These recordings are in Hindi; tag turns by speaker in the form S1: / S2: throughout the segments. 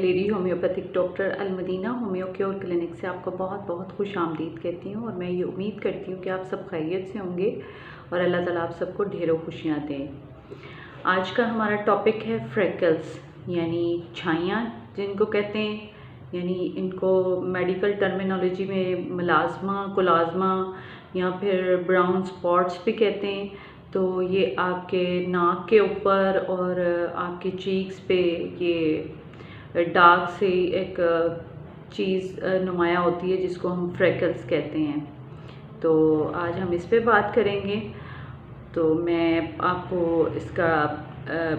S1: Lady homeopathic doctor Al Madina homeo cure clinic से आपको बहुत बहुत खुश आमदीद कहती हूँ और मैं ये उम्मीद करती हूँ कि आप सब खैरियत से होंगे और अल्लाह ताला आप सबको ढेरों खुशियाँ दें। आज का हमारा टॉपिक है फ्रेकल्स यानी छाइयाँ जिनको कहते हैं, यानी इनको मेडिकल टर्मिनोलॉजी में मलाज़मा, कोलाज़मा या फिर ब्राउन स्पॉट्स भी कहते हैं। तो ये आपके नाक के ऊपर और आपके चीक्स पे ये डार्क से एक चीज़ नुमाया होती है जिसको हम फ्रेकल्स कहते हैं। तो आज हम इस पे बात करेंगे। तो मैं आपको इसका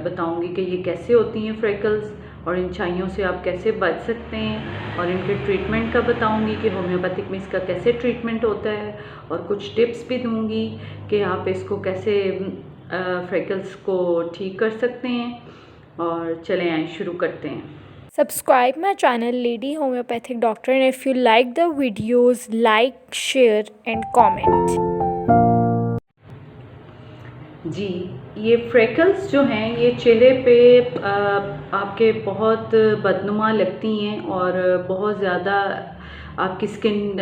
S1: बताऊंगी कि ये कैसे होती हैं फ्रेकल्स और इन छाइयों से आप कैसे बच सकते हैं, और इनके ट्रीटमेंट का बताऊंगी कि होम्योपैथिक में इसका कैसे ट्रीटमेंट होता है, और कुछ टिप्स भी दूंगी कि आप इसको कैसे फ्रेकल्स को ठीक कर सकते हैं। और चलें आए शुरू करते हैं।
S2: Subscribe my channel Lady Homeopathic Doctor, and if you like the videos, like, share and comment.
S1: जी, ये फ्रेकल्स जो हैं ये चेहरे पे आपके बहुत बदनुमा लगती हैं और बहुत ज़्यादा आपकी स्किन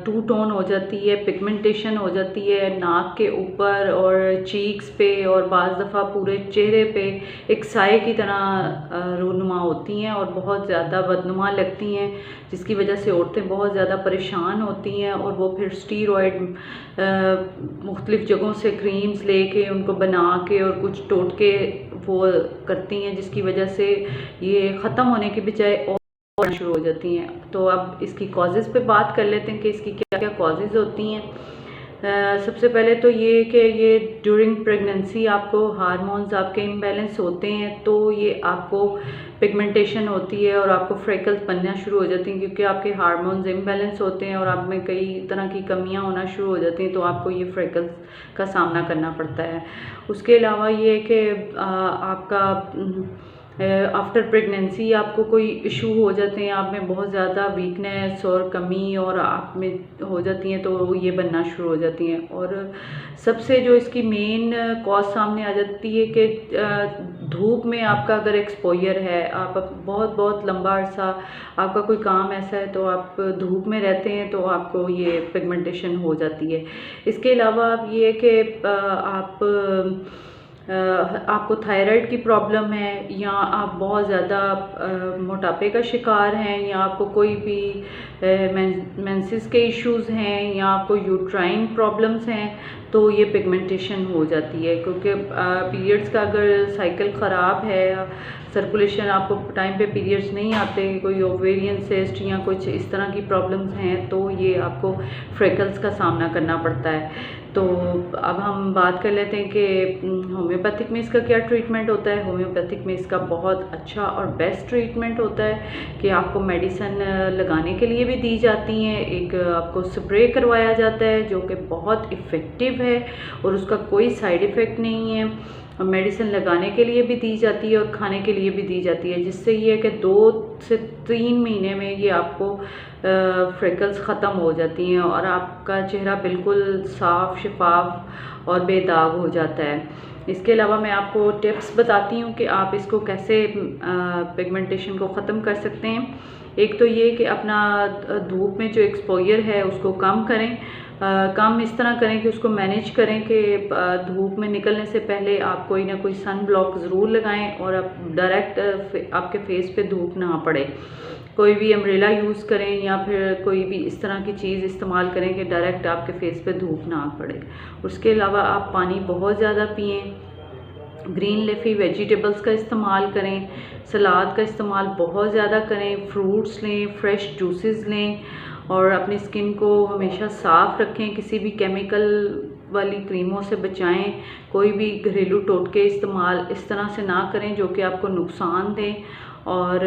S1: टू टोन हो जाती है, पिगमेंटेशन हो जाती है नाक के ऊपर और चीक्स पे, और बाज़ दफ़ा पूरे चेहरे पे एक साए की तरह रूनुमा होती हैं और बहुत ज़्यादा बदनुमा लगती हैं, जिसकी वजह से औरतें बहुत ज़्यादा परेशान होती हैं और वो फिर स्टीरॉयड मुख्तलिफ़ जगहों से क्रीम्स लेके उनको बना के और कुछ टोटके वो करती हैं, जिसकी वजह से ये ख़त्म होने के बजाय और शुरू हो जाती हैं। तो अब इसकी कॉजेज़ पे बात कर लेते हैं कि इसकी क्या क्या कॉजेज़ होती हैं। सबसे पहले तो ये कि ये ड्यूरिंग प्रेगनेंसी आपको हार्मोन्स आपके इम्बैलेंस होते हैं, तो ये आपको पिगमेंटेशन होती है और आपको फ्रेकल्स बनना शुरू हो जाती हैं, क्योंकि आपके हार्मोन्स इम्बैलेंस होते हैं और आप में कई तरह की कमियां होना शुरू हो जाती हैं, तो आपको ये फ्रेकल्स का सामना करना पड़ता है। उसके अलावा ये कि आपका आफ्टर प्रेगनेंसी आपको कोई इशू हो जाते हैं, आप में बहुत ज़्यादा वीकनेस और कमी और आप में हो जाती हैं, तो ये बनना शुरू हो जाती हैं। और सबसे जो इसकी मेन कॉज सामने आ जाती है कि धूप में आपका अगर एक्सपोजर है, आप बहुत लंबा अर्सा आपका कोई काम ऐसा है तो आप धूप में रहते हैं, तो आपको ये पिगमेंटेशन हो जाती है। इसके अलावा आप ये कि आपको थायराइड की प्रॉब्लम है, या आप बहुत ज़्यादा मोटापे का शिकार हैं, या आपको कोई भी मेंसेस के इश्यूज़ हैं, या आपको यूट्राइन प्रॉब्लम्स हैं, तो ये पिगमेंटेशन हो जाती है। क्योंकि पीरियड्स का अगर साइकिल ख़राब है, सर्कुलेशन आपको टाइम पे पीरियड्स नहीं आते, कोई ओवेरियन सिस्ट या कुछ इस तरह की प्रॉब्लम्स हैं, तो ये आपको फ्रेकल्स का सामना करना पड़ता है। तो अब हम बात कर लेते हैं कि होम्योपैथिक में इसका क्या ट्रीटमेंट होता है। होम्योपैथिक में इसका बहुत अच्छा और बेस्ट ट्रीटमेंट होता है कि आपको मेडिसिन लगाने के लिए भी दी जाती हैं, एक आपको स्प्रे करवाया जाता है जो कि बहुत इफ़ेक्टिव है और उसका कोई साइड इफ़ेक्ट नहीं है, और मेडिसिन लगाने के लिए भी दी जाती है और खाने के लिए भी दी जाती है, जिससे ये है कि 2 से 3 महीने में ये आपको फ्रेकल्स ख़त्म हो जाती हैं और आपका चेहरा बिल्कुल साफ़ शफाफ और बेदाग हो जाता है। इसके अलावा मैं आपको टिप्स बताती हूँ कि आप इसको कैसे पिगमेंटेशन को ख़त्म कर सकते हैं। एक तो ये कि अपना धूप में जो एक्सपोजर है उसको कम करें। काम इस तरह करें कि उसको मैनेज करें कि धूप में निकलने से पहले आप कोई ना कोई सन ब्लॉक ज़रूर लगाएं और आप डायरेक्ट आपके फेस पे धूप ना पड़े। कोई भी अम्ब्रेला यूज़ करें या फिर कोई भी इस तरह की चीज़ इस्तेमाल करें कि डायरेक्ट आपके फेस पे धूप ना पड़े। उसके अलावा आप पानी बहुत ज़्यादा पिएँ, ग्रीन लीफी वेजिटेबल्स का इस्तेमाल करें, सलाद का इस्तेमाल बहुत ज़्यादा करें, फ्रूट्स लें, फ्रेश जूसेस लें, और अपनी स्किन को हमेशा साफ़ रखें, किसी भी केमिकल वाली क्रीमों से बचाएं, कोई भी घरेलू टोटके इस्तेमाल इस तरह से ना करें जो कि आपको नुकसान दें, और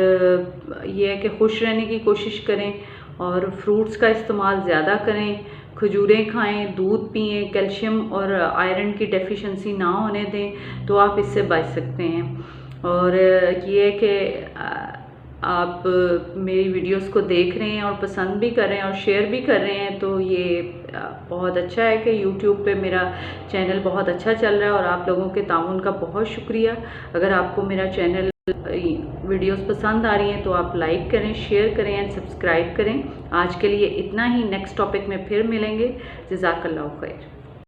S1: ये है कि खुश रहने की कोशिश करें और फ्रूट्स का इस्तेमाल ज़्यादा करें, खजूरें खाएं, दूध पिएं, कैल्शियम और आयरन की डेफिशिएंसी ना होने दें, तो आप इससे बच सकते हैं। और ये है कि आप मेरी वीडियोस को देख रहे हैं और पसंद भी कर रहे हैं और शेयर भी कर रहे हैं, तो ये बहुत अच्छा है कि यूट्यूब पे मेरा चैनल बहुत अच्छा चल रहा है, और आप लोगों के ताउन का बहुत शुक्रिया। अगर आपको मेरा चैनल वीडियोस पसंद आ रही हैं तो आप लाइक करें, शेयर करें एंड सब्सक्राइब करें। आज के लिए इतना ही, नेक्स्ट टॉपिक में फिर मिलेंगे। जज़ाकल्लाहु खैर।